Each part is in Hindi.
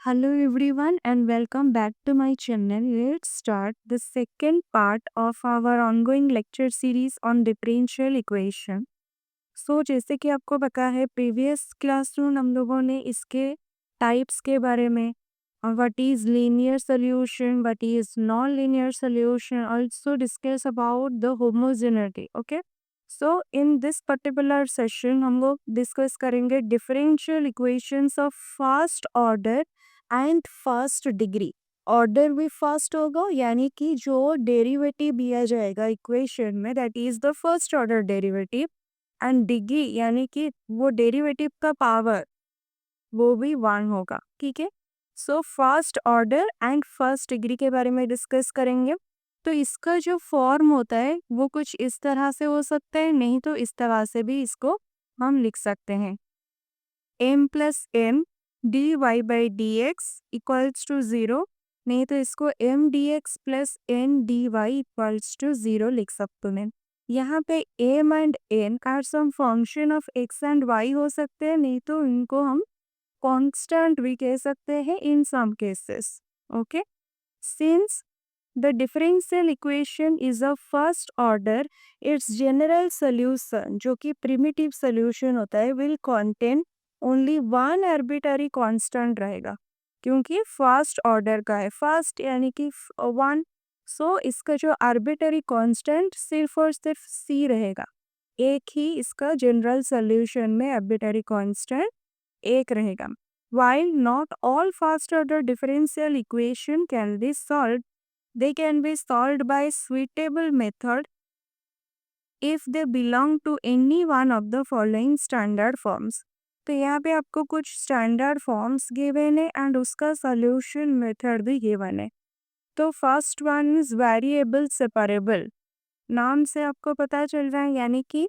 Hello everyone and welcome back to my channel. Let's start the second part of our ongoing lecture series on differential equation. जैसे कि आपको पता है प्रीवियस क्लासरूम हम लोगों ने इसके टाइप्स के बारे में what is linear solution, what is non linear solution, also discuss about the homogeneity. Okay, so in this particular session हम लोग डिस्कस करेंगे differential equations of first order and first degree. Order भी फर्स्ट होगा यानी कि जो डेरिवेटिव दिया जाएगा इक्वेशन में that is the first order derivative, and degree यानी कि वो डेरिवेटिव का पावर वो भी वन होगा. ठीक है, so first order and first degree के बारे में डिस्कस करेंगे. तो इसका जो फॉर्म होता है वो कुछ इस तरह से हो सकता है, नहीं तो इस तरह से भी इसको हम लिख सकते हैं. m plus M D Y by D x equals to zero, नहीं तो इसको M D X plus N D Y equals to zero लिख सकते हैं. यहाँ पे m and n are some function of x and y हो सकते हैं, नहीं तो इनको हम कांस्टेंट भी कह सकते हैं in some cases. Okay, since the differential equation is a first order, it's general solution जो कि प्रिमिटिव सोल्यूशन होता है will contain only one arbitrary constant रहेगा, क्योंकि फर्स्ट ऑर्डर का है, फर्स्ट यानी कि वन. सो इसका जो आर्बिट्ररी कांस्टेंट सिर्फ और सिर्फ सी रहेगा. एक ही इसका जनरल सोल्यूशन में आर्बिट्ररी कांस्टेंट एक रहेगा. while not all first order differential equation can be solved, they can be solved by suitable method if they belong to any one of the following standard forms. तो यहाँ पे आपको कुछ स्टैंडर्ड फॉर्म्स गिवन है एंड उसका सॉल्यूशन मेथड भी गिवन है. तो first one is variable separable. नाम से आपको पता चल रहा है यानी कि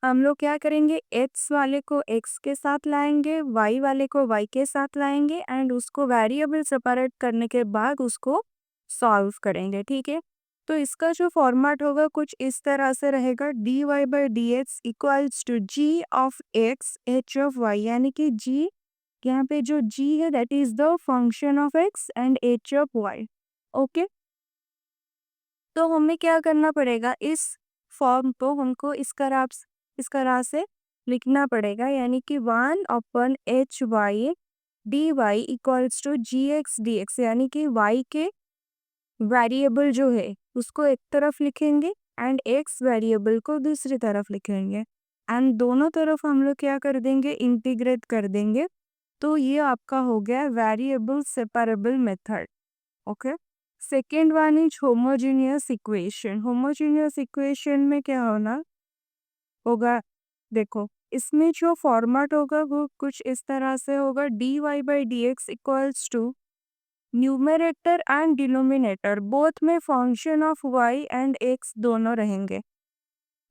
हम लोग क्या करेंगे, x वाले को x के साथ लाएंगे, y वाले को y के साथ लाएंगे एंड उसको वेरिएबल सेपरेट करने के बाद उसको सॉल्व करेंगे. ठीक है, तो इसका जो फॉर्मेट होगा कुछ इस तरह से रहेगा, D Y by D x equals to G of X H of Y, यानी कि g यहाँ पे जो g है that is the function of x and h of y. Okay, तो हमें क्या करना पड़ेगा, इस फॉर्म को हमको इस तरह से लिखना पड़ेगा, यानी कि one upon H Y D Y equals to G X D X, यानी कि y के वेरिएबल जो है उसको एक तरफ लिखेंगे एंड x वेरिएबल को दूसरी तरफ लिखेंगे एंड दोनों तरफ हम लोग क्या कर देंगे, इंटीग्रेट कर देंगे. तो ये आपका हो गया variable separable method. Okay, second one is homogeneous equation. Homogeneous equation में क्या होगा, देखो इसमें जो फॉर्मेट होगा वो कुछ इस तरह से होगा, D Y by D x equals to numerator and denominator both में function of y and x दोनों रहेंगे.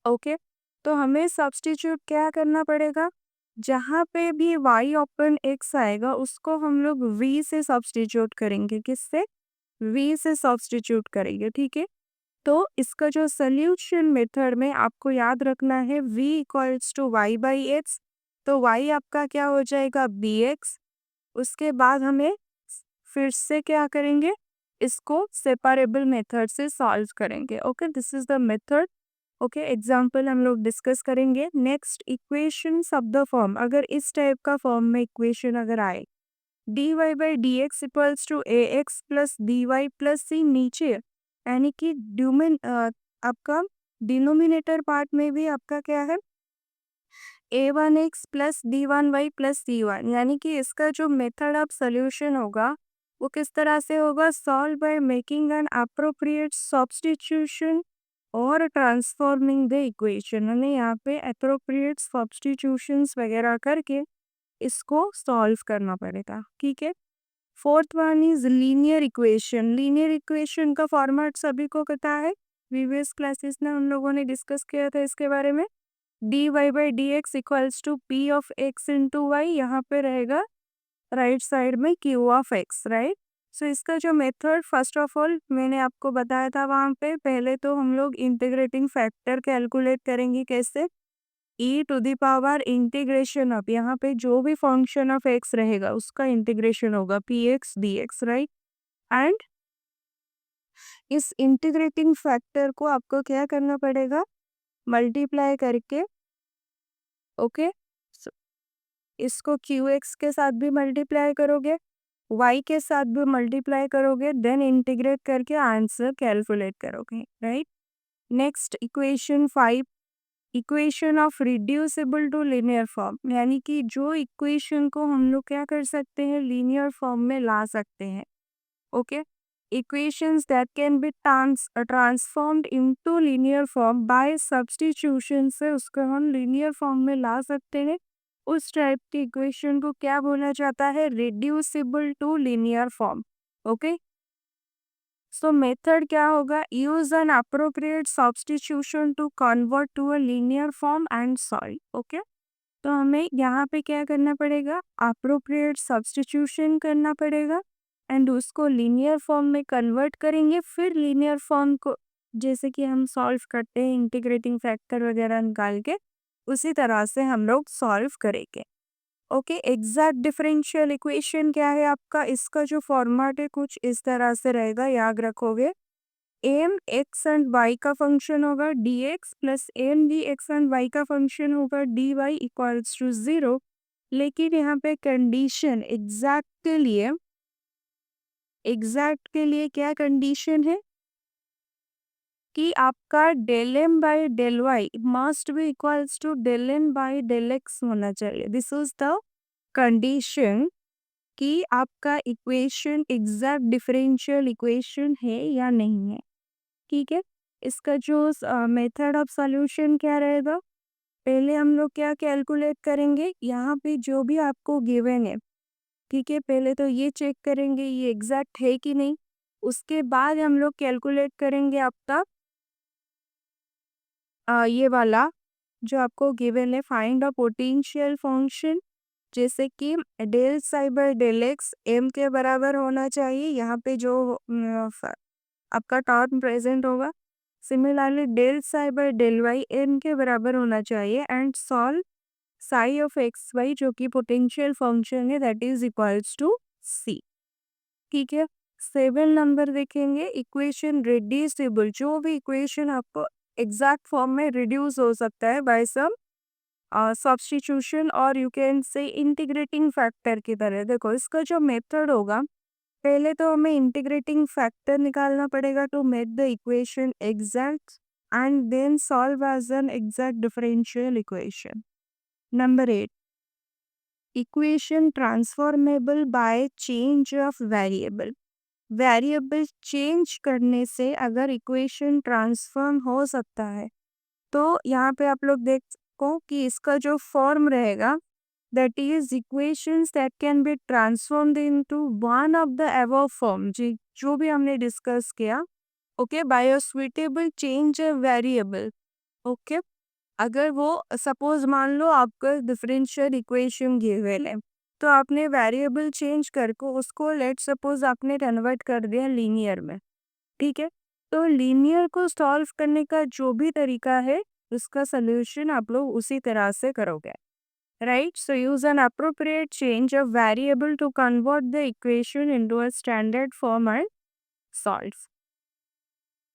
ओके, तो हमें सब्स्टिट्यूट क्या करना पड़ेगा, जहाँ पे भी y ओपन x आएगा उसको हम लोग v से सब्स्टिट्यूट करेंगे. किससे, v से सब्स्टिट्यूट करेंगे. ठीक है, तो इसका जो सोल्यूशन मेथड में आपको याद रखना है v equals to Y by X. तो y आपका क्या हो जाएगा, bx. उसके बाद हमें फिर से क्या करेंगे, इसको सेपरेबल मेथड से सॉल्व करेंगे. Okay, this is the method. Okay, example हम लोग डिस्कस करेंगे. Next, equation of the form. अगर इस टाइप का फॉर्म में इक्वेशन अगर आए, d Y by D x equals to a x plus d y plus c, नीचे यानी कि आपका डिनोमिनेटर पार्ट में भी आपका क्या है, a one x plus d one y plus c one, यानी कि इसका जो मेथड ऑफ सोल्यूशन होगा वो किस तरह से होगा, solve by making an appropriate substitution और ट्रांसफॉर्मिंग द इक्वेशन. हमें यहाँ पे अप्रोप्रिएट सब्स्टिट्यूशंस वगैरह करके इसको सॉल्व करना पड़ेगा. ठीक है, fourth one is linear equation. Linear equation का फॉर्मेट सभी को पता है, प्रीवियस क्लासेस में हम लोगों ने डिस्कस किया था इसके बारे में. D Y by D x equals to P of X into Y, यहाँ पे रहेगा राइट साइड में Q of X, right. So इसका जो मेथड फर्स्ट ऑफ ऑल मैंने आपको बताया था वहाँ पे, पहले तो हम लोग इंटीग्रेटिंग फैक्टर कैलकुलेट करेंगे. कैसे, e to the power integration of, यहाँ पे जो भी फंक्शन ऑफ एक्स रहेगा उसका इंटीग्रेशन होगा P x D X, right. And इस इंटीग्रेटिंग फैक्टर को आपको क्या करना पड़ेगा, मल्टीप्लाई करके, ओके। इसको क्यू एक्स के साथ भी मल्टीप्लाई करोगे, वाई के साथ भी मल्टीप्लाई करोगे, देन इंटीग्रेट करके आंसर कैलकुलेट करोगे, right. Next equation 5, equation of reducible to linear form, यानी कि जो इक्वेशन को हम लोग क्या कर सकते हैं, लीनियर फॉर्म में ला सकते हैं, okay. Equations that can be transformed into linear form by substitution से उसको हम लीनियर फॉर्म में ला सकते हैं। उस टाइप की इक्वेशन को क्या बोला जाता है, reducible to linear form, okay. So method क्या होगा, use an appropriate substitution to convert to a linear form and solve, okay. तो हमें यहाँ पे क्या करना पड़ेगा, अप्रोप्रिएट सब्स्टिट्यूशन करना पड़ेगा एंड उसको लीनियर फॉर्म में कन्वर्ट करेंगे, फिर लीनियर फॉर्म को जैसे कि हम सॉल्व करते हैं इंटीग्रेटिंग फैक्टर वगैरह निकाल के, उसी तरह से हम लोग सॉल्व करेंगे, ओके। एग्जैक्ट डिफरेंशियल इक्वेशन क्या है आपका, इसका जो फॉर्मेट है कुछ इस तरह से रहेगा, याद रखोगे। एम एक्स एंड वाई का फंक्शन होगा D X plus M D X and Y का फंक्शन होगा डी वाई इक्वल्स टू 0। लेकिन यहाँ पे कंडीशन एग्जैक्ट के लिए क्या कंडीशन है कि आपका del M by del Y must be equals to del N by del X होना चाहिए। दिस इज द कंडीशन कि आपका इक्वेशन एग्जैक्ट डिफरेंशियल इक्वेशन है या नहीं है, ठीक है। इसका जो मेथड ऑफ सॉल्यूशन क्या रहेगा, पहले हम लोग क्या कैलकुलेट करेंगे, यहाँ पे जो भी आपको गिवन है, ठीक है, पहले तो ये चेक करेंगे ये एग्जैक्ट है कि नहीं। उसके बाद हम लोग कैलकुलेट करेंगे आपका ये वाला जो आपको गिवन है, फाइंड अ पोटेंशियल फंक्शन, जैसे कि del psi by del X M के बराबर होना चाहिए, यहाँ पे जो आपका टर्म प्रेजेंट होगा। Similarly del psi by del Y N के बराबर होना चाहिए and solve psi of X Y जो कि पोटेंशियल फंक्शन है, that is equals to C, ठीक है। 7 नंबर देखेंगे, इक्वेशन रिड्यूसिबल, जो भी इक्वेशन आपको एग्जैक्ट फॉर्म में रिड्यूस हो सकता है बाय सम सब्स्टिट्यूशन और you can say integrating factor की तरह। देखो इसका जो मेथड होगा, पहले तो हमें इंटीग्रेटिंग फैक्टर निकालना पड़ेगा to make the equation exact and then solve as an exact differential equation. Number 8, equation transformable by change of variable, variable change करने से अगर इक्वेशन ट्रांसफॉर्म हो सकता है, तो यहाँ पे आप लोग देख सको कि इसका जो फॉर्म रहेगा, that is equations that can be transformed into one of the above form, जी जो भी हमने डिस्कस किया, ओके, बाय अ सुइटेबल चेंज वेरिएबल, ओके। अगर वो सपोज मान लो आपका डिफरेंशियल इक्वेशन गिवन है, तो आपने वेरिएबल चेंज करके उसको लेट सपोज आपने कन्वर्ट कर दिया लीनियर में, ठीक है। तो लीनियर को सॉल्व करने का जो भी तरीका है, उसका सोल्यूशन आप लोग उसी तरह से करोगे, right? So use an appropriate change of variable to convert the equation into a standard form and solve.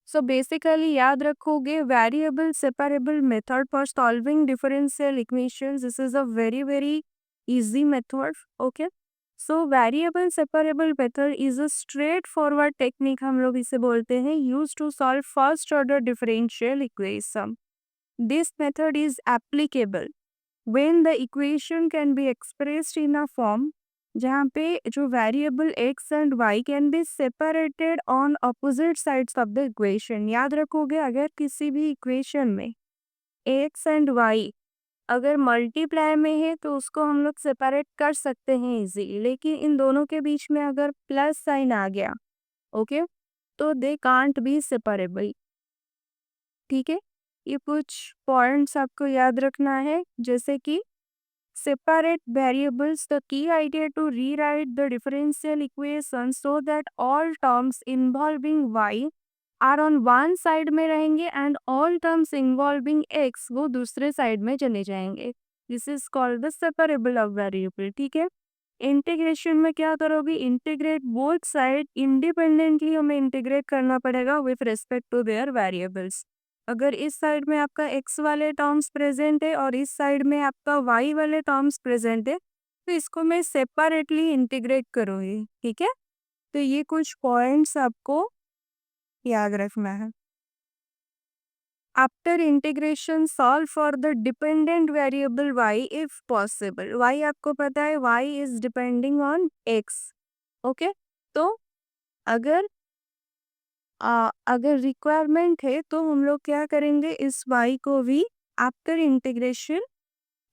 So basically याद रखोगे variable separable method for solving differential equations. This is a very easy method. Okay. So variable separable method is a straightforward technique, हम लोग इसे बोलते हैं, used to solve first order differential equation. This method is applicable when the equation can be expressed in a form जहाँ पे जो variable x and y can be separated on opposite sides of the equation. याद रखोगे अगर किसी भी इक्वेशन में x एंड y अगर मल्टीप्लाई में है तो उसको हम लोग सेपरेट कर सकते हैं इजीली, लेकिन इन दोनों के बीच में अगर प्लस साइन आ गया, ओके, तो दे कांट बी सेपरेबल, ठीक है। ये कुछ पॉइंट्स आपको याद रखना है, जैसे कि separate variables, the key idea to rewrite the differential equation so that all terms involving y are on one side में रहेंगे and all terms involving X वो दूसरे साइड में चले जाएंगे। This is called the separable of variable. ठीक है, इंटीग्रेशन में क्या करोगे, इंटीग्रेट बोथ साइड इंडिपेंडेंटली हमें इंटीग्रेट करना पड़ेगा with respect to their variables. अगर इस साइड में आपका x वाले टर्म्स प्रेजेंट है और इस साइड में आपका y वाले टर्म्स प्रेजेंट है तो इसको मैं सेपरेटली इंटीग्रेट करूँगी। ठीक है, तो ये कुछ पॉइंट्स आपको याद रखना है। After integration solve for the dependent variable y if possible. y आपको पता है y is depending on x। Okay, तो अगर अगर रिक्वायरमेंट है तो हम लोग क्या करेंगे, इस y को भी आफ्टर इंटीग्रेशन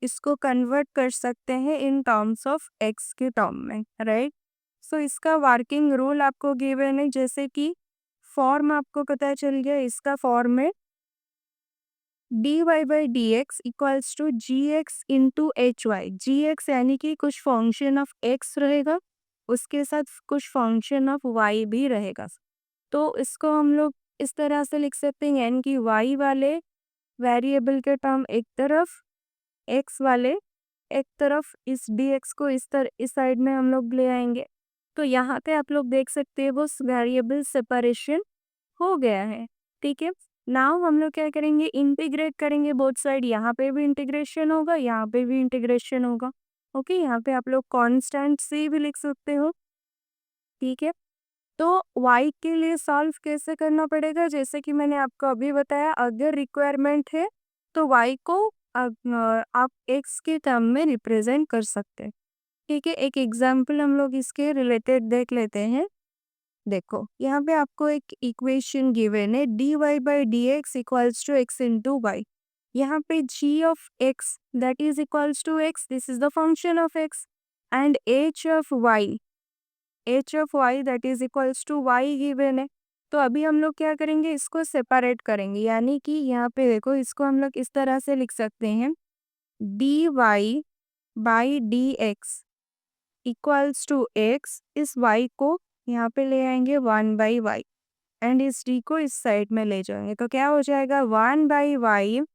इसको कन्वर्ट कर सकते हैं इन टर्म्स ऑफ x के टर्म में, राइट। सो इसका वर्किंग रूल आपको गिवन है, जैसे कि फॉर्म आपको पता चल गया, इसका फॉर्म है dy by D x equals to G X into H Y. G X यानी कि कुछ फंक्शन ऑफ x रहेगा, उसके साथ कुछ फंक्शन ऑफ y भी रहेगा। तो इसको हम लोग इस तरह से लिख सकते हैं, यानी कि y वाले वेरिएबल के टर्म एक तरफ, x वाले एक तरफ, इस dx को इस साइड में हम लोग ले आएंगे। तो यहाँ पे आप लोग देख सकते हैं वो वेरिएबल सेपरेशन हो गया है। ठीक है, नाउ हम लोग क्या करेंगे, इंटीग्रेट करेंगे बोथ साइड। यहाँ पे भी इंटीग्रेशन होगा, यहाँ पे भी इंटीग्रेशन होगा। ओके, यहाँ पे आप लोग कांस्टेंट से भी लिख सकते हो। ठीक है, तो y के लिए सॉल्व कैसे करना पड़ेगा, जैसे कि मैंने आपको अभी बताया, अगर रिक्वायरमेंट है तो y को आप x के टर्म में रिप्रेजेंट कर सकते हैं। ठीक है, एक एग्जांपल हम लोग इसके रिलेटेड देख लेते हैं। देखो, यहाँ पे आपको एक इक्वेशन गिवन है dy by D x equals to X into Y. यहाँ पे g of x that is equals to x, this is the function of x, and h of y that is equals to y given है। तो अभी हम लोग क्या करेंगे, इसको सेपरेट करेंगे, यानी कि यहाँ पे देखो, इसको हम लोग इस तरह से लिख सकते हैं dy by D x equals to x। इस y को यहाँ पे ले आएंगे 1/y एंड इस d को इस साइड में ले जाएंगे, तो क्या हो जाएगा 1/y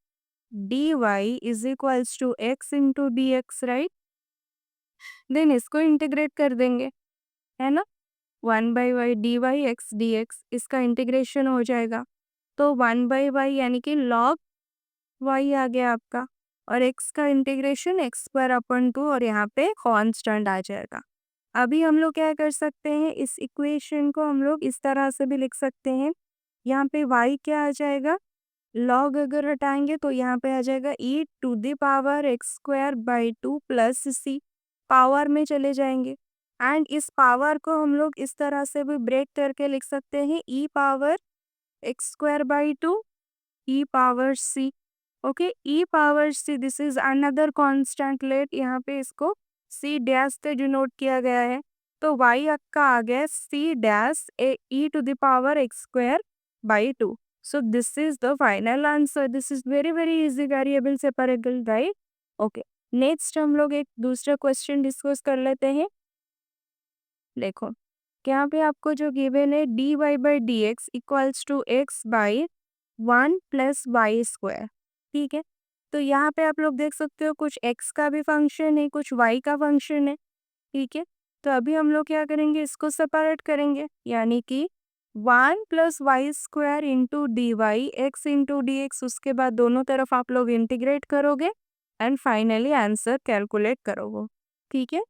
dy is equals to x into D X, right. Then इसको इंटीग्रेट कर देंगे, है ना, 1/y dy x dx, इसका इंटीग्रेशन हो जाएगा। तो 1/y यानी कि log y आ गया आपका, और x का इंटीग्रेशन x² और यहाँ पे कांस्टेंट आ जाएगा। अभी हम लोग क्या कर सकते हैं, इस इक्वेशन को हम लोग इस तरह से भी लिख सकते हैं। यहाँ पे y क्या आ जाएगा, log अगर हटाएंगे तो यहाँ पे आ जाएगा e⁻x² प्लस c, पावर में चले जाएंगे। एंड इस पावर को हम लोग इस तरह से भी ब्रेक करके लिख सकते हैं e⁻x²/2 e⁻c। Okay, e⁻c this is another constant, let यहाँ पे इसको c डैश से डिनोट किया गया है। तो y आपका आ गया c dash e⁻x²/2। So this is the final answer. This is very very easy variable separable, right? Okay. Next हम लोग एक दूसरा क्वेश्चन डिस्कस कर लेते हैं। देखो, यहाँ पे आपको जो गिवन है dy by D x equals to X by 1 plus Y square. ठीक है, तो यहाँ पे आप लोग देख सकते हो कुछ x का भी फंक्शन है, कुछ y का फंक्शन है। ठीक है, तो अभी हम लोग क्या करेंगे, इसको सेपरेट करेंगे, यानी कि 1 plus Y square into D Y X into D X, उसके बाद दोनों तरफ आप लोग इंटीग्रेट करोगे एंड फाइनली आंसर कैलकुलेट करोगे। ठीक है,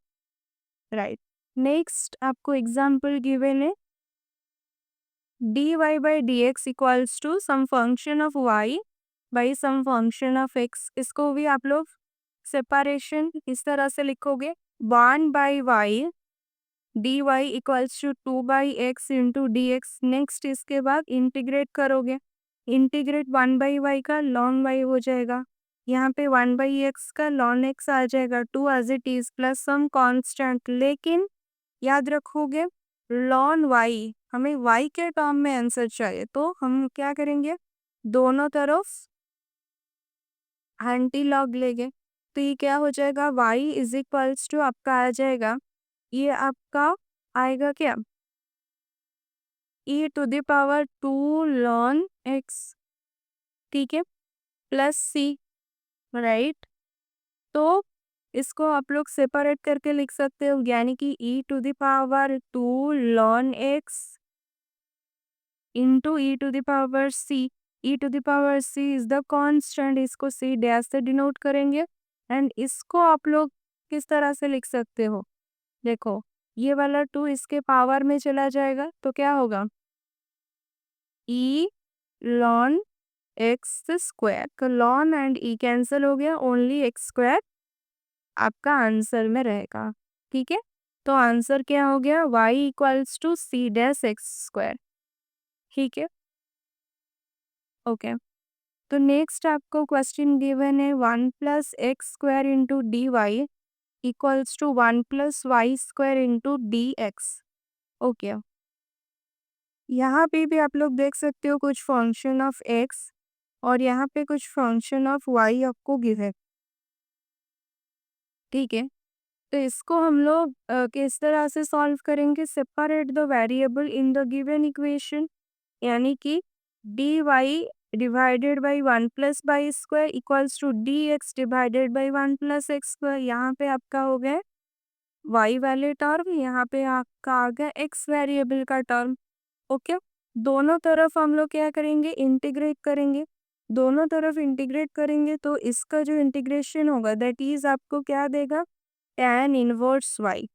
राइट। नेक्स्ट आपको एग्जाम्पल गिवन है dy by D x equals to some function of y by some function of x। इसको भी आप लोग सेपरेशन इस तरह से लिखोगे 1/y dy equals to 2/x into D X. Next इसके बाद इंटीग्रेट करोगे, इंटीग्रेट 1/y का ln y हो जाएगा, यहाँ पे 1/x का ln x आ जाएगा, 2 as it is plus some constant. लेकिन याद रखोगे ln y, हमें y के टर्म में आंसर चाहिए, तो हम क्या करेंगे, दोनों तरफ एंटी लॉग लेंगे। तो ये क्या हो जाएगा, y इज इक्वल्स टू आपका आ जाएगा, ये आपका आएगा क्या, e to the power 2 ln x, ठीक है, प्लस सी, राइट। तो इसको आप लोग सेपरेट करके लिख सकते हो, यानी कि e to the power 2 ln x into e to the power c. E to the power c is the constant, इसको सी डैश से डिनोट करेंगे। एंड इसको आप लोग किस तरह से लिख सकते हो, देखो ये वाला 2 इसके पावर में चला जाएगा तो क्या होगा, ई लॉन एक्स स्क्वायर। तो लॉन एंड ई कैंसिल हो गया, ओनली एक्स स्क्वायर आपका आंसर में रहेगा, ठीक है। तो आंसर क्या हो गया, y equals to C dash X square, ठीक है, ओके। तो नेक्स्ट आपको क्वेश्चन गिवन है 1 + x² into D Y equals to 1 + y² into D x, okay. यहाँ पे भी आप लोग देख सकते हो कुछ फंक्शन ऑफ x और यहाँ पे कुछ फंक्शन ऑफ y आपको गिवन, ठीक है। तो इसको हम लोग किस तरह से सॉल्व करेंगे, separate the variable in the given equation, यानी कि D Y divided by 1 + y² equals to D X divided by 1 + x²। यहाँ पे आपका हो गया y वाले टर्म, यहाँ पे आपका आ गया x वेरिएबल का टर्म, ओके। दोनों तरफ हम लोग क्या करेंगे, इंटीग्रेट करेंगे। दोनों तरफ इंटीग्रेट करेंगे तो इसका जो इंटीग्रेशन होगा दैट इज आपको क्या देगा, tan इनवर्स y।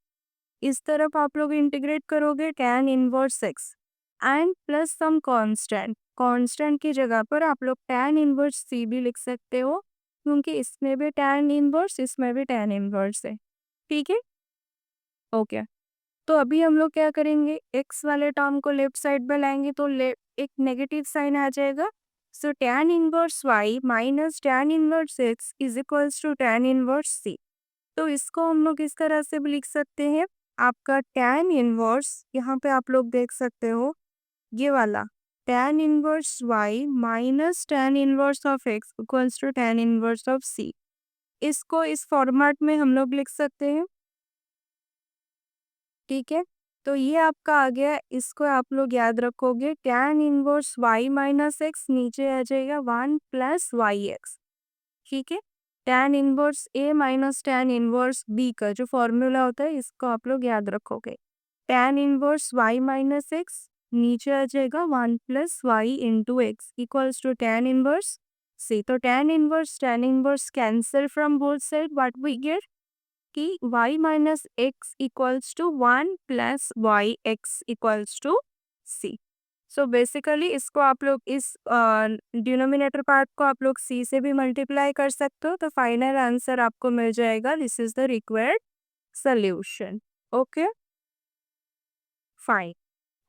इस तरफ आप लोग इंटीग्रेट करोगे tan inverse x and plus some constant. Constant की जगह पर आप लोग tan इनवर्स c भी लिख सकते हो, क्योंकि इसमें भी tan इनवर्स, इसमें भी tan इनवर्स है, ठीक है, ओके। तो अभी हम लोग क्या करेंगे, x वाले टर्म को लेफ्ट साइड में लाएंगे तो एक नेगेटिव साइन आ जाएगा। So tan inverse y minus tan inverse x is equals to tan inverse c। तो इसको हम लोग इस तरह से भी लिख सकते हैं, आपका tan इनवर्स, यहाँ पे आप लोग देख सकते हो ये वाला tan inverse y minus tan inverse of x equals to tan inverse of c। इसको इस फॉर्मेट में हम लोग लिख सकते हैं, ठीक है। तो ये आपका आ गया, इसको आप लोग याद रखोगे, tan inverse y minus X नीचे आ जाएगा 1 + yx, ठीक है। tan inverse a minus tan inverse b का जो फॉर्मूला होता है इसको आप लोग याद रखोगे। tan inverse y minus X नीचे आ जाएगा 1 + y into X equals to tan inverse c। तो tan inverse cancel from both side, what we get कि y minus X equals to 1 + yx equals to c। So basically इसको आप लोग इस डिनोमिनेटर पार्ट को आप लोग c से भी मल्टीप्लाई कर सकते हो, तो फाइनल आंसर आपको मिल जाएगा, this is the required solution, okay fine.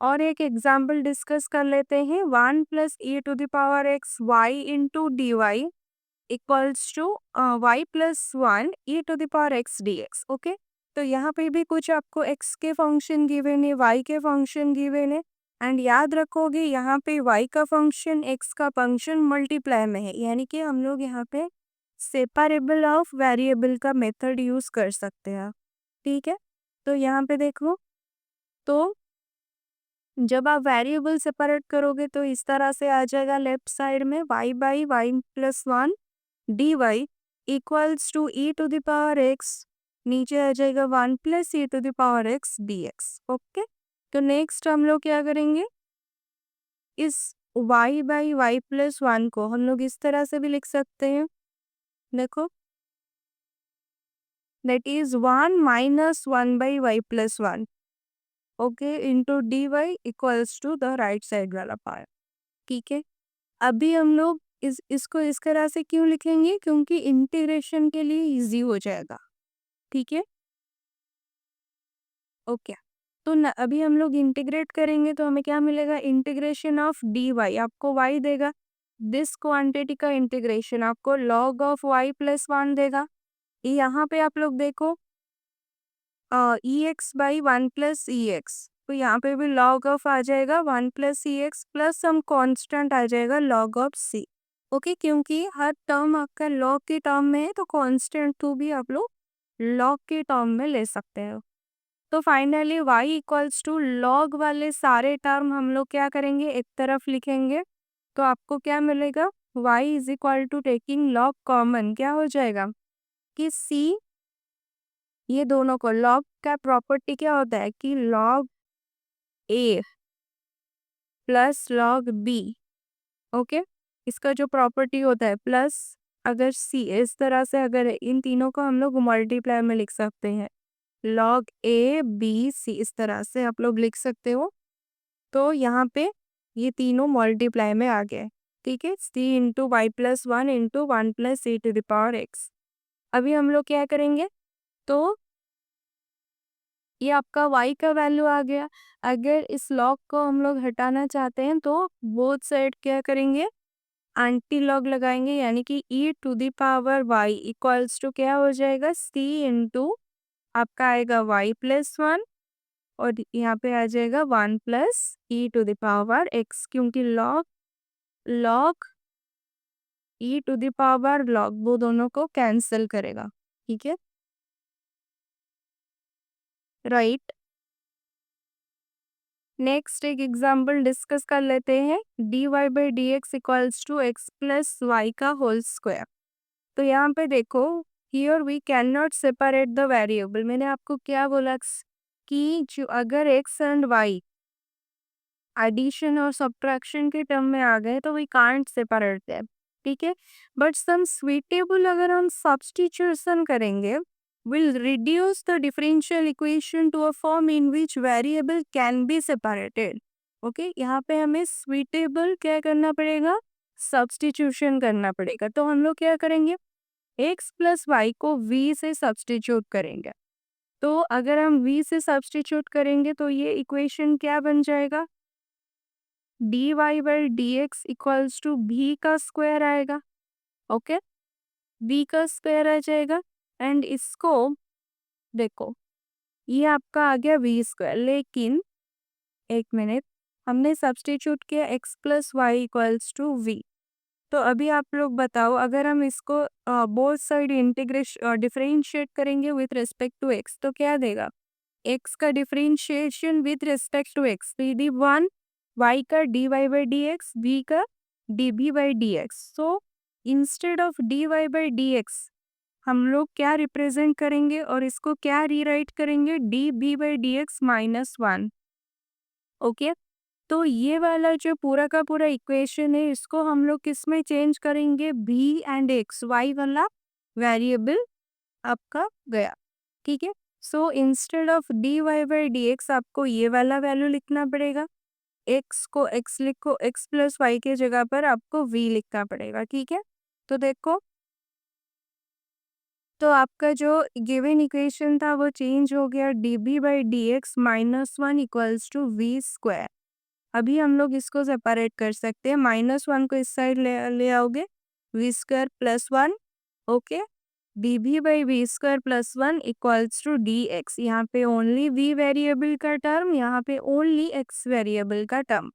और एक एग्जाम्पल डिस्कस कर लेते हैं, 1 + e⁻x y into D Y equals to y+1 e⁻x dx, okay. तो यहाँ पे भी कुछ आपको x के फंक्शन गिवन है, y के फंक्शन गिवन है, एंड याद रखोगे यहाँ पे y का फंक्शन x का फंक्शन मल्टीप्लाई में है, यानी कि हम लोग यहाँ पे सेपरेबल ऑफ वेरिएबल का मेथड यूज कर सकते हैं, ठीक है। तो यहाँ पे देखो, तो जब आप वेरिएबल सेपरेट करोगे तो इस तरह से आ जाएगा, लेफ्ट साइड में y/y+1 dy equals to e⁻x, नीचे आ जाएगा 1 + e⁻x dx, ओके। तो नेक्स्ट हम लोग क्या करेंगे, इस y/y+1 को हम लोग इस तरह से भी लिख सकते हैं, देखो that is 1 - 1/y+1, okay, into D Y equals to the right side वाला पार्ट, ठीक है। अभी हम लोग इसको इस तरह से क्यों लिखेंगे, क्योंकि इंटीग्रेशन के लिए इजी हो जाएगा, ठीक है, ओके। तो अभी हम लोग इंटीग्रेट करेंगे तो हमें क्या मिलेगा, इंटीग्रेशन ऑफ डी वाई आपको y देगा, दिस क्वांटिटी का इंटीग्रेशन आपको log ऑफ y+1 देगा। यहाँ पे आप लोग देखो ex/1 + ex, तो यहाँ पे भी log ऑफ आ जाएगा 1 + ex प्लस सम कांस्टेंट आ जाएगा log ऑफ c, ओके। क्योंकि हर टर्म आपका log के टर्म में है तो कांस्टेंट टू भी आप लोग log के टर्म में ले सकते हो, तो finally y equals to log वाले सारे टर्म हम लोग क्या करेंगे, एक तरफ लिखेंगे। तो आपको क्या मिलेगा, y is equal to taking log common क्या हो जाएगा कि c, ये दोनों को, लॉग का प्रॉपर्टी क्या होता है कि log a plus log b, okay, इसका जो प्रॉपर्टी होता है प्लस, अगर c, इस तरह से अगर इन तीनों को हम लोग मल्टीप्लाई में लिख सकते हैं, लॉग a b c, इस तरह से आप लोग लिख सकते हो। तो यहाँ पे ये तीनों मल्टीप्लाई में आ गए, ठीक है, c into Y plus 1 into 1 plus C to the power x। अभी हम लोग क्या करेंगे, तो ये आपका y का वैल्यू आ गया। अगर इस लॉग को हम लोग हटाना चाहते हैं तो बोथ साइड क्या करेंगे, एंटी लॉग लगाएंगे, यानी कि e to the power y equals to क्या हो जाएगा, c इंटू आपका आएगा y प्लस 1 और यहाँ पे आ जाएगा 1 plus e to the power x, क्योंकि log log e to the power log वो दोनों को कैंसिल करेगा, ठीक है, राइट। नेक्स्ट एक एग्जाम्पल डिस्कस कर लेते हैं, dy by D x equals to x plus y का होल स्क्वायर। तो यहाँ पे देखो, here we can not separate the variable. मैंने आपको क्या बोला कि जो अगर एक्स एंड वाई एडिशन और सब्ट्रैक्शन के टर्म में आ गए तो वी कांट सेपरेट देम, ठीक है। बट सम स्वीटेबल अगर हम सब्स्टिट्यूशन करेंगे, will reduce the differential equation to a form in which variable can be separated. Okay, यहाँ पे हमें suitable क्या करना पड़ेगा, सब्स्टिट्यूशन करना पड़ेगा। तो हम लोग क्या करेंगे, x प्लस वाई को v से सब्स्टिट्यूट करेंगे। तो अगर हम v से सब्स्टिट्यूट करेंगे तो ये इक्वेशन क्या बन जाएगा, dy by D x equals to v का स्क्वायर आएगा, ओके, v का स्क्वायर आ जाएगा। एंड इसको देखो, ये आपका आ गया वी स्क्वायर, लेकिन एक मिनट, हमने सब्स्टिट्यूट किया x plus y equals to v. तो अभी आप लोग बताओ, अगर हम इसको बोथ साइड इंटीग्रेशन डिफरेंशिएट करेंगे विथ रिस्पेक्ट टू x तो क्या देगा, x का differentiation with respect to x d d one, y का d Y by D x, v का d b by D x. So instead of d Y by D x हम लोग क्या रिप्रेजेंट करेंगे और इसको क्या रीराइट करेंगे, d b by D x minus 1, okay. तो ये वाला जो पूरा का पूरा इक्वेशन है, इसको हम लोग किस में चेंज करेंगे, बी एंड एक्स, वाई वाला वेरिएबल आपका गया, ठीक है। So instead of d Y by D x आपको ये वाला वैल्यू लिखना पड़ेगा, एक्स को एक्स लिखो, एक्स प्लस वाई के जगह पर आपको वी लिखना पड़ेगा, ठीक है। तो देखो, तो आपका जो गिवन इक्वेशन था वो चेंज हो गया, d b by D x minus 1 equals to v square. अभी हम लोग इसको सेपरेट कर सकते हैं, माइनस 1 को इस साइड ले आओगे, v square plus 1, okay, d b by v square plus 1 equals to D x. यहाँ पे ओनली वी वेरिएबल का टर्म, यहाँ पे ओनली एक्स वेरिएबल का टर्म।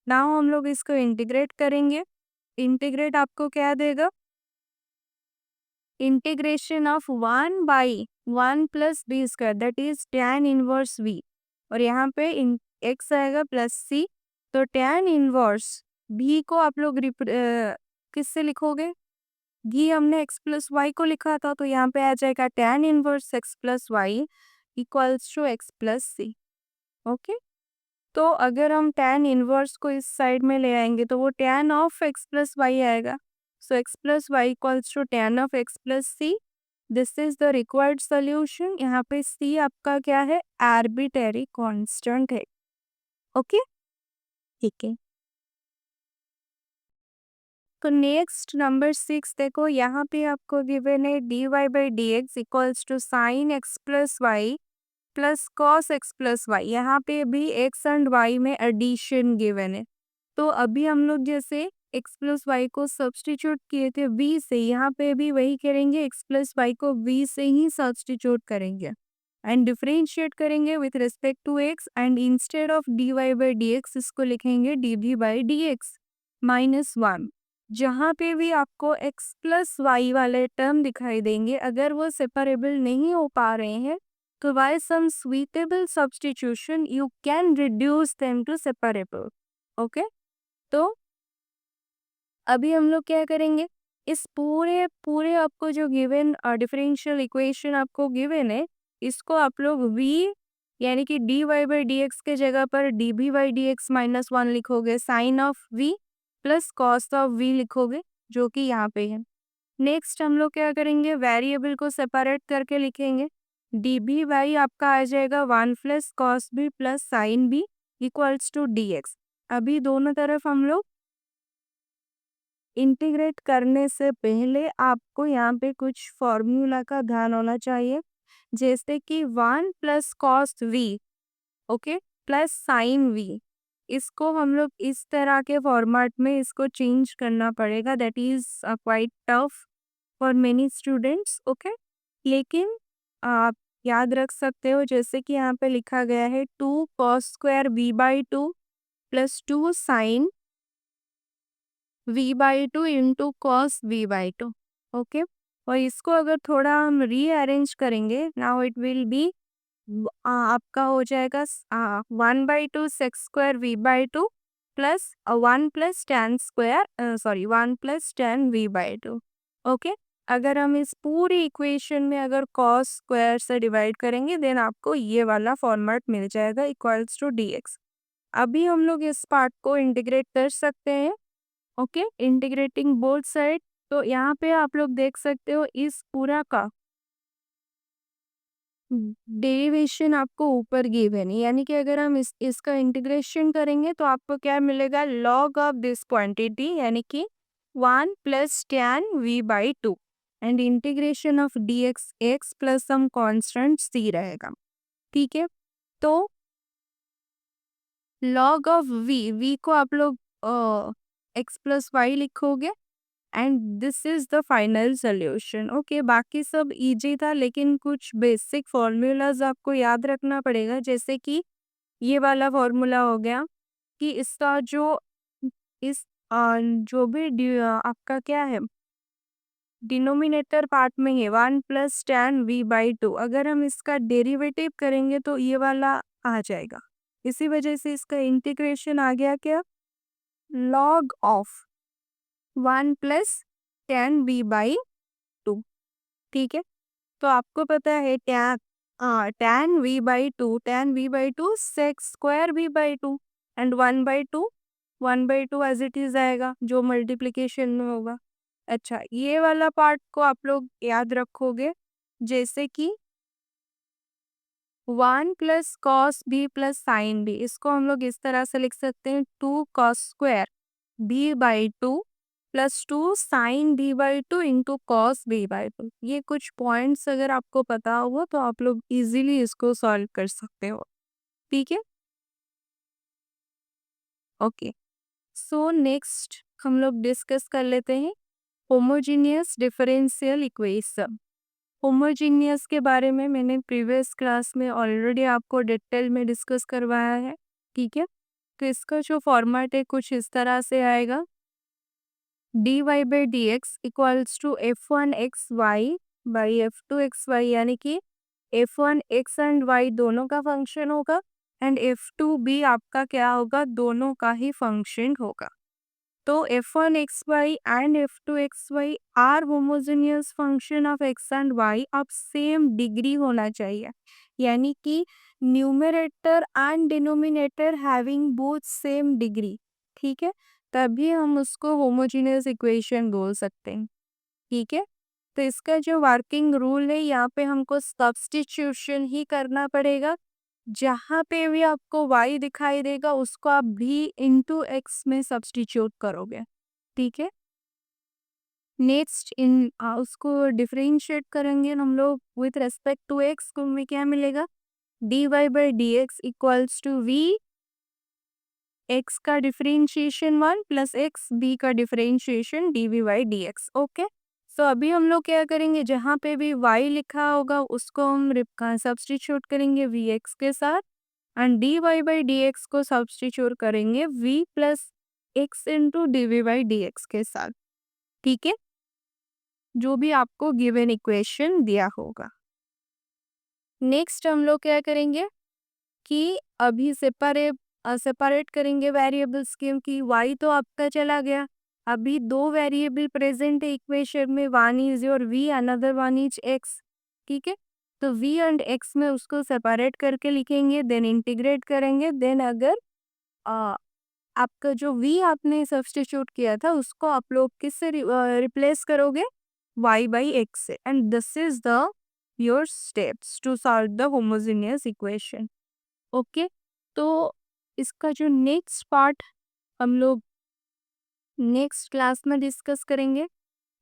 नाउ हम लोग इसको इंटीग्रेट करेंगे, इंटीग्रेट आपको क्या देगा, integration of 1 by 1 plus b square that is tan inverse v, और यहाँ पे x आएगा प्लस सी। तो tan इनवर्स v को आप लोग किससे लिखोगे, v हमने x प्लस वाई को लिखा था, तो यहाँ पे आ जाएगा tan inverse x plus y equals to x plus c, okay. तो अगर हम tan इनवर्स को इस साइड में ले आएंगे तो वो tan of x plus y आएगा। So x plus y equals to tan of x plus c. This is the required solution. यहाँ पे c आपका क्या है, आर्बिट्रेरी कांस्टेंट है, ओके, ठीक है। तो नेक्स्ट नंबर 6 देखो, यहाँ पे आपको गिवन है d Y by D x equals to sine x plus y plus cos x plus y. यहाँ पे भी एक्स एंड वाई में एडिशन गिवन है। तो अभी हम लोग जैसे एक्स प्लस वाई को सब्सटीट्यूट किए थे v से, यहाँ पे भी वही करेंगे, एक्स प्लस वाई को v से ही सब्सटीट्यूट करेंगे एंड डिफरेंशिएट करेंगे with respect to x, and instead of d Y by D x इसको लिखेंगे d v by D x minus 1। जहाँ पे भी आपको x प्लस वाई वाले टर्म दिखाई देंगे, अगर वो सेपरेबल नहीं हो पा रहे हैं by some suitable substitution you can reduce them to separable. Okay तो अभी हम लोग क्या करेंगे, इस पूरे पूरे आपको जो गिवन डिफरेंशियल इक्वेशन आपको गिवन है, इसको आप लोग v यानी कि dy बाई डी एक्स के जगह पर db by D x minus one लिखोगे, sine of v plus cos of v लिखोगे जो कि यहाँ पे है। नेक्स्ट हम लोग क्या करेंगे, वेरिएबल को सेपरेट करके लिखेंगे। db बाई आपका आ जाएगा one plus cos b plus sine b equals to dx। अभी दोनों तरफ हम लोग इंटीग्रेट करने से पहले आपको यहाँ पे कुछ फॉर्मूला का ध्यान होना चाहिए, जैसे कि one plus cos v okay plus sine v, इसको हम लोग इस तरह के फॉर्मेट में इसको चेंज करना पड़ेगा। That is quite tough for many students okay, लेकिन आप याद रख सकते हो जैसे कि यहाँ पे लिखा गया है 2 cos² v by two plus 2 sine v by two into cos v by two okay. और इसको अगर थोड़ा हम रीअरेंज करेंगे, नाउ इट विल बी आपका हो जाएगा 1/2 sec² v by two plus 1 plus tan square 1 plus tan v by two okay. अगर हम इस पूरी इक्वेशन में अगर कॉस स्क्वायर से डिवाइड करेंगे देन आपको ये वाला फॉर्मेट मिल जाएगा इक्वल्स टू dx। अभी हम लोग इस पार्ट को इंटीग्रेट कर सकते हैं ओके, इंटीग्रेटिंग बोथ साइड। तो यहाँ पे आप लोग देख सकते हो इस पूरा का डेरिवेशन आपको ऊपर गिवन है, यानी कि अगर हम इसका इंटीग्रेशन करेंगे तो आपको क्या मिलेगा, लॉग ऑफ दिस क्वांटिटी यानी कि 1 plus tan v by two and integration of dx x plus some constant c रहेगा। ठीक है, तो लॉग ऑफ v को आप लोग x प्लस वाई लिखोगे and this is the final solution okay. बाकी सब इजी था, लेकिन कुछ बेसिक फॉर्मूलाज आपको याद रखना पड़ेगा, जैसे कि ये वाला फॉर्मूला हो गया कि इसका जो इस जो भी आपका क्या है डिनोमिनेटर पार्ट में है 1 plus tan v by to, अगर हम इसका डेरिवेटिव करेंगे तो ये वाला आ जाएगा। इसी वजह से इसका इंटीग्रेशन आ गया क्या, log of 1 plus tan v by two. ठीक है, तो आपको पता है tan v by two sec² v by two and 1/2 as it is आएगा जो मल्टीप्लिकेशन में होगा। अच्छा, ये वाला पार्ट को आप लोग याद रखोगे, जैसे कि 1 plus cos b plus sine b, इसको हम लोग इस तरह से लिख सकते हैं 2 cos² b by two plus 2 sine b by two into cos b by two. ये कुछ पॉइंट्स अगर आपको पता हो तो आप लोग इजीली इसको सॉल्व कर सकते हो। ठीक है, ओके। सो नेक्स्ट हम लोग डिस्कस कर लेते हैं होमोजीनियस डिफरेंशियल इक्वेशन। होमोजीनियस के बारे में मैंने प्रीवियस क्लास में ऑलरेडी आपको डिटेल में डिस्कस करवाया है। ठीक है, तो इसका जो फॉर्मेट है कुछ इस तरह से आएगा, dy by D x equals to f1x(y) by f2x(y), यानी कि f1 x एंड y दोनों का फंक्शन होगा एंड f2 भी आपका क्या होगा, दोनों का ही फंक्शन होगा। तो f1xy and f2xy are homogeneous function of x and y of same degree होना चाहिए, यानी कि numerator and denominator having both same degree. ठीक है, तभी हम उसको होमोजेनियस इक्वेशन बोल सकते हैं। ठीक है, तो इसका जो वर्किंग रूल है, यहाँ पे हमको सब्स्टिट्यूशन ही करना पड़ेगा। जहाँ पे भी आपको y दिखाई देगा उसको आप v इंटू एक्स में सब्स्टिट्यूट करोगे। ठीक है, नेक्स्ट उसको डिफरेंशिएट करेंगे हम लोग विथ रेस्पेक्ट टू x, को हमें क्या मिलेगा, dy by D x equals to v x का डिफरेंशिएशन 1 प्लस x b का differentiation dv by D x okay. So अभी हम लोग क्या करेंगे, जहाँ पे भी y लिखा होगा उसको हम सब्स्टिट्यूट करेंगे vx के साथ and dy by D x को सब्स्टिट्यूट करेंगे v plus x into dv by D x के साथ। ठीक है, जो भी आपको गिवन इक्वेशन दिया होगा। नेक्स्ट हम लोग क्या करेंगे कि अभी सेपरेट करेंगे वेरिएबल्स, क्योंकि y तो आपका चला गया। अभी दो वेरिएबल प्रेजेंट है इक्वेशन में, one is your v, another one is x। ठीक है, तो v एंड x में उसको सेपरेट करके लिखेंगे, देन इंटीग्रेट करेंगे। देन अगर आ, आपका जो v आपने सब्स्टिट्यूट किया था उसको आप लोग किससे रिप्लेस करोगे, y बाई x से। And this is the your steps to solve the homogeneous equation. Okay, तो इसका जो नेक्स्ट पार्ट हम लोग नेक्स्ट क्लास में डिस्कस करेंगे।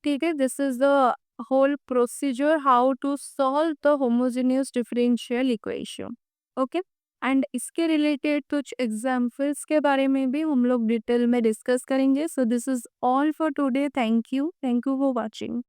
ठीक है, this is the whole procedure how to solve the homogeneous differential equation. Okay, and इसके रिलेटेड कुछ एग्जाम्पल्स के बारे में भी हम लोग डिटेल में डिस्कस करेंगे। So this is all for today. Thank you for watching.